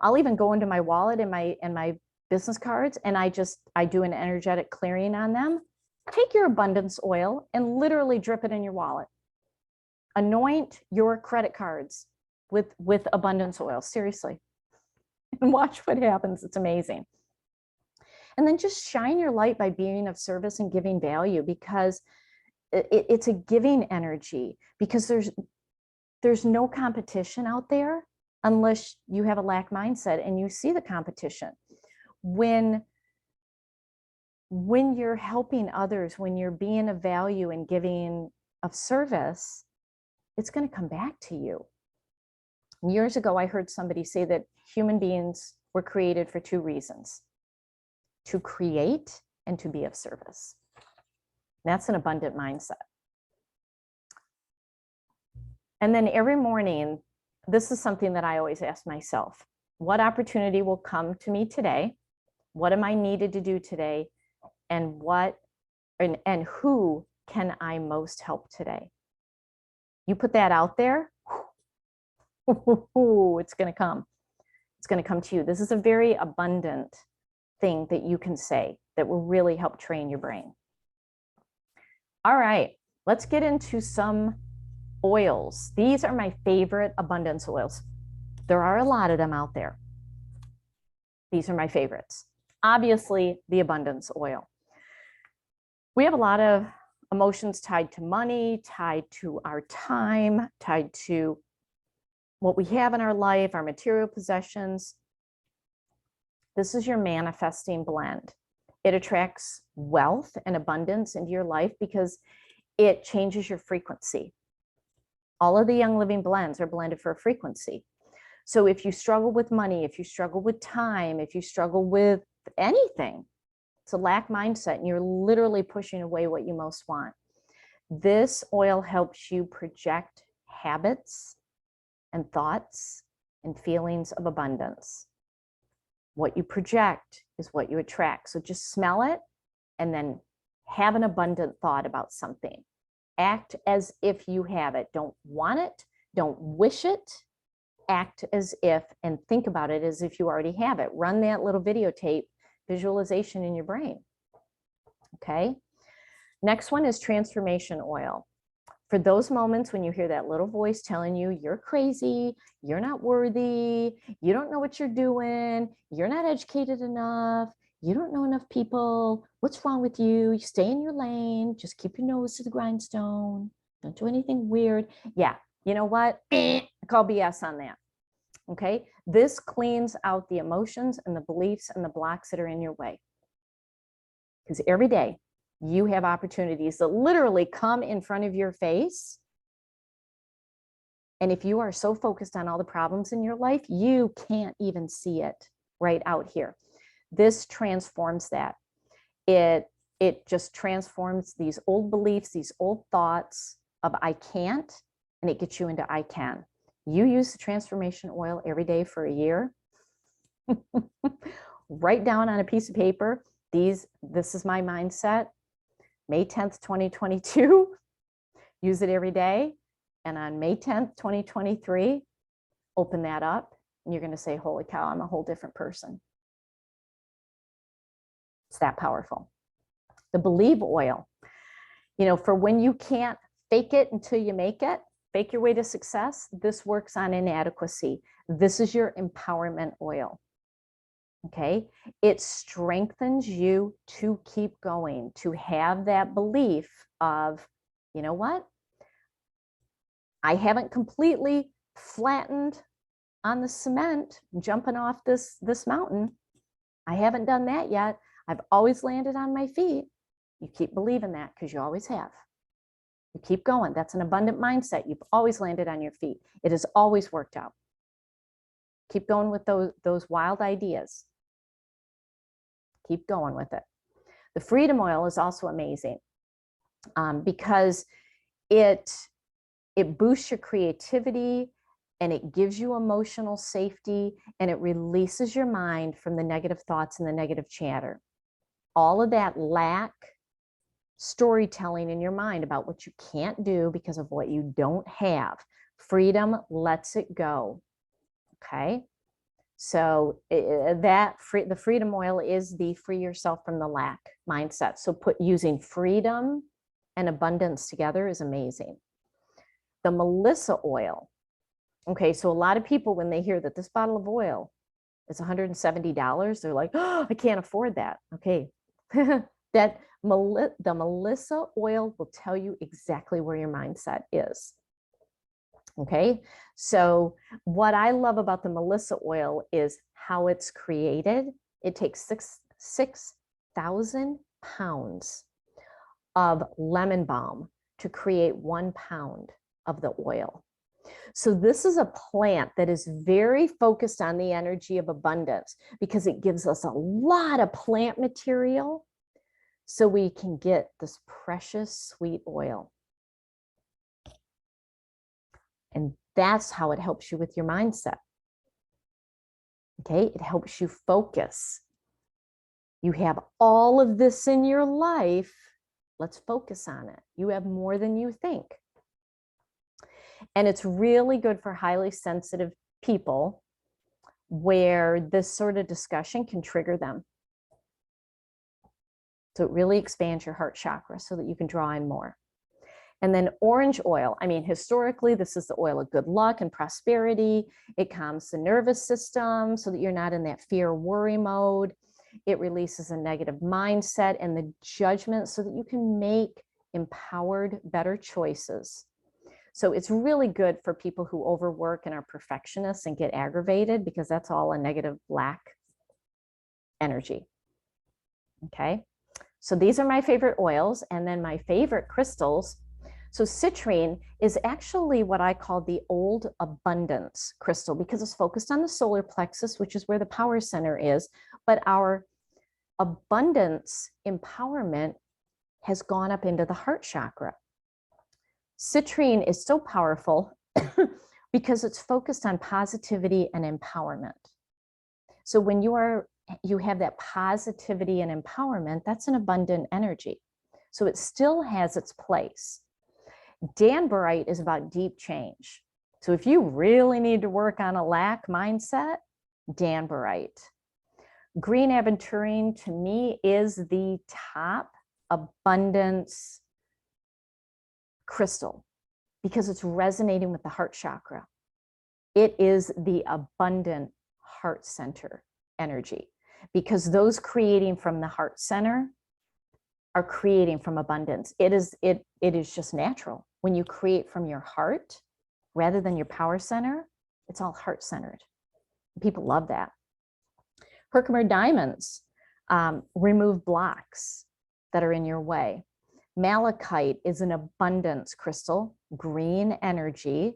I'll even go into my wallet and my business cards, and I do an energetic clearing on them. Take your abundance oil and literally drip it in your wallet. Anoint your credit cards with abundance oil, seriously. And watch what happens. It's amazing. And then just shine your light by being of service and giving value, because it's a giving energy, because there's no competition out there unless you have a lack mindset and you see the competition. When you're helping others, when you're being of value and giving of service, it's going to come back to you. Years ago, I heard somebody say that human beings were created for 2 reasons: to create and to be of service. That's an abundant mindset. And then every morning, this is something that I always ask myself: what opportunity will come to me today? What am I needed to do today? And who can I most help today? You put that out there, it's going to come. It's going to come to you. This is a very abundant thing that you can say that will really help train your brain. All right, let's get into some oils. These are my favorite abundance oils. There are a lot of them out there. These are my favorites. Obviously, the abundance oil. We have a lot of emotions tied to money, tied to our time, tied to what we have in our life, our material possessions. This is your manifesting blend. It attracts wealth and abundance into your life because it changes your frequency. All of the Young Living blends are blended for a frequency. So if you struggle with money, if you struggle with time, if you struggle with anything, it's a lack mindset and you're literally pushing away what you most want. This oil helps you project habits and thoughts and feelings of abundance. What you project is what you attract. So just smell it and then have an abundant thought about something. Act as if you have it. Don't want it. Don't wish it. Act as if and think about it as if you already have it. Run that little videotape visualization in your brain. Okay. Next one is transformation oil. For those moments when you hear that little voice telling you you're crazy, you're not worthy, you don't know what you're doing, you're not educated enough, you don't know enough people, what's wrong with you? You stay in your lane, just keep your nose to the grindstone, don't do anything weird. Yeah, you know what? Call BS on that. Okay, this cleans out the emotions and the beliefs and the blocks that are in your way. Because every day you have opportunities that literally come in front of your face. And if you are so focused on all the problems in your life, you can't even see it right out here. This transforms that. It just transforms these old beliefs, these old thoughts of I can't, and it gets you into I can. You use the transformation oil every day for a year. Write down on a piece of paper, this is my mindset. May 10th, 2022, use it every day. And on May 10th, 2023, open that up and you're going to say, holy cow, I'm a whole different person. It's that powerful. The Believe oil, for when you can't fake it until you make it, fake your way to success, this works on inadequacy. This is your empowerment oil. Okay, it strengthens you to keep going, to have that belief of, you know what? I haven't completely flattened on the cement, jumping off this mountain. I haven't done that yet. I've always landed on my feet. You keep believing that because you always have. You keep going. That's an abundant mindset. You've always landed on your feet. It has always worked out. Keep going with those wild ideas. Keep going with it. The Freedom oil is also amazing because it boosts your creativity and it gives you emotional safety and it releases your mind from the negative thoughts and the negative chatter. All of that lack storytelling in your mind about what you can't do because of what you don't have. Freedom lets it go. Okay. So the Freedom oil is the free yourself from the lack mindset. So using freedom and abundance together is amazing. The Melissa oil. Okay, so a lot of people, when they hear that this bottle of oil is $170, they're like, oh, I can't afford that. Okay, the Melissa oil will tell you exactly where your mindset is. Okay, so what I love about the Melissa oil is how it's created. It takes 6,000 pounds of lemon balm to create 1 pound of the oil. So this is a plant that is very focused on the energy of abundance because it gives us a lot of plant material so we can get this precious sweet oil. And that's how it helps you with your mindset. Okay, it helps you focus. You have all of this in your life. Let's focus on it. You have more than you think. And it's really good for highly sensitive people where this sort of discussion can trigger them. So it really expands your heart chakra so that you can draw in more. And then orange oil. I mean, historically, this is the oil of good luck and prosperity. It calms the nervous system so that you're not in that fear, worry mode. It releases a negative mindset and the judgment so that you can make empowered, better choices. So it's really good for people who overwork and are perfectionists and get aggravated, because that's all a negative lack energy. Okay. So these are my favorite oils, and then my favorite crystals. So citrine is actually what I call the old abundance crystal, because it's focused on the solar plexus, which is where the power center is. But our abundance empowerment has gone up into the heart chakra. Citrine is so powerful because it's focused on positivity and empowerment. So when you have that positivity and empowerment, that's an abundant energy. So it still has its place. Danbarite is about deep change. So if you really need to work on a lack mindset, Danbarite. Green aventurine to me is the top abundance crystal because it's resonating with the heart chakra. It is the abundant heart center energy, because those creating from the heart center are creating from abundance. It is just natural. When you create from your heart rather than your power center, it's all heart centered. People love that. Herkimer diamonds remove blocks that are in your way. Malachite is an abundance crystal, green energy,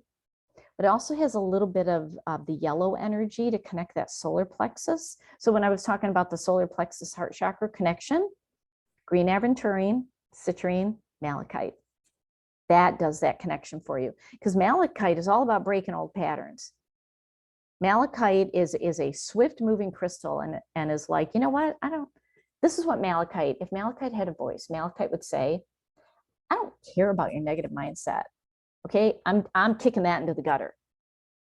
but it also has a little bit of the yellow energy to connect that solar plexus. So when I was talking about the solar plexus heart chakra connection, green aventurine, citrine, malachite. That does that connection for you, because malachite is all about breaking old patterns. Malachite is a swift moving crystal and is like, you know what? This is what malachite, if malachite had a voice, malachite would say, I don't care about your negative mindset. Okay, I'm kicking that into the gutter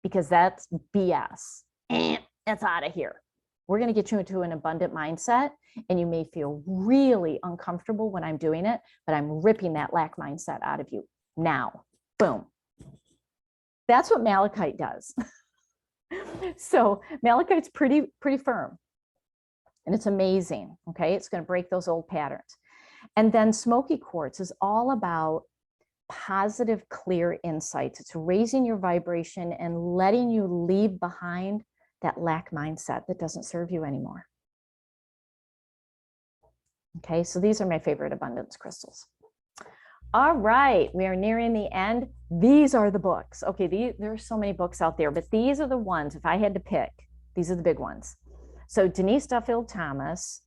because that's BS. That's out of here. We're going to get you into an abundant mindset, and you may feel really uncomfortable when I'm doing it, but I'm ripping that lack mindset out of you now. Boom. That's what malachite does. So malachite's pretty firm, and it's amazing. Okay, it's going to break those old patterns. And then smoky quartz is all about positive, clear insights. It's raising your vibration and letting you leave behind that lack mindset that doesn't serve you anymore. Okay, so these are my favorite abundance crystals. All right, we are nearing the end. These are the books. Okay, there are so many books out there, but these are the ones, if I had to pick, these are the big ones. So Denise Duffield Thomas,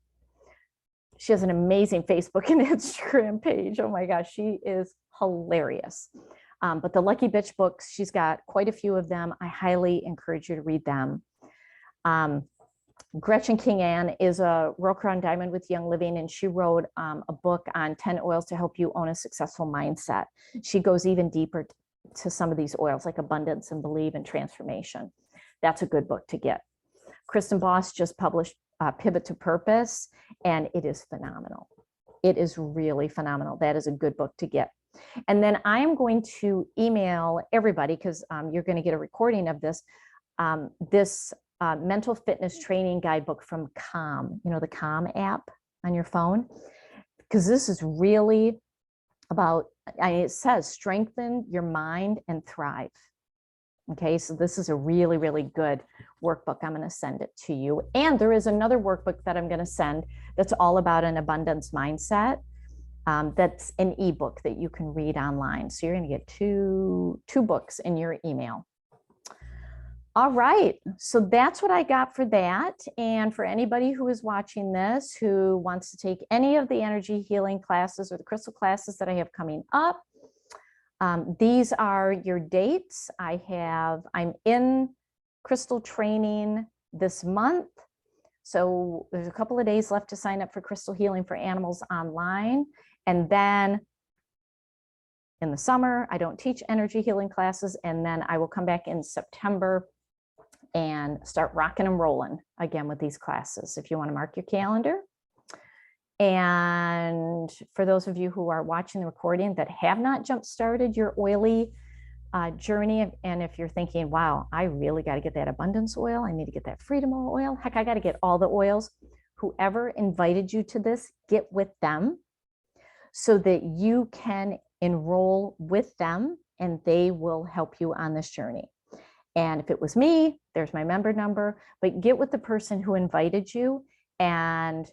she has an amazing Facebook and Instagram page. Oh my gosh, she is hilarious. But the Lucky Bitch books, she's got quite a few of them. I highly encourage you to read them. Gretchen King Ann is a Royal Crown Diamond with Young Living, and she wrote a book on 10 oils to help you own a successful mindset. She goes even deeper to some of these oils, like abundance and believe and transformation. That's a good book to get. Kristen Boss just published Pivot to Purpose, and it is phenomenal. It is really phenomenal. That is a good book to get. And then I am going to email everybody, because you're going to get a recording of this, mental fitness training guidebook from Calm, the Calm app on your phone, because this is really about, it says strengthen your mind and thrive. Okay, so this is a really, really good workbook. I'm going to send it to you. And there is another workbook that I'm going to send that's all about an abundance mindset. That's an ebook that you can read online. So you're going to get two books in your email. All right, so that's what I got for that. And for anybody who is watching this, who wants to take any of the energy healing classes or the crystal classes that I have coming up, these are your dates. I'm in crystal training this month. So there's a couple of days left to sign up for Crystal Healing for Animals online. And then in the summer, I don't teach energy healing classes. And then I will come back in September and start rocking and rolling again with these classes, if you want to mark your calendar. And for those of you who are watching the recording that have not jump-started your oily journey, and if you're thinking, wow, I really got to get that abundance oil, I need to get that freedom oil, heck, I got to get all the oils. Whoever invited you to this, get with them so that you can enroll with them and they will help you on this journey. And if it was me, there's my member number, but get with the person who invited you and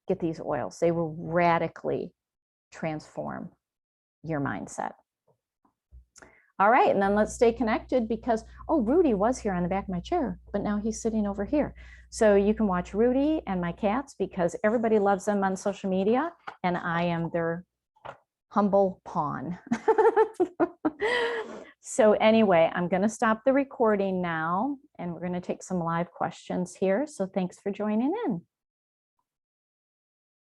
get these oils. They will radically transform your mindset. All right, and then let's stay connected because, oh, Rudy was here on the back of my chair, but now he's sitting over here. So you can watch Rudy and my cats because everybody loves them on social media and I am their humble pawn. So anyway, I'm going to stop the recording now and we're going to take some live questions here. So thanks for joining in.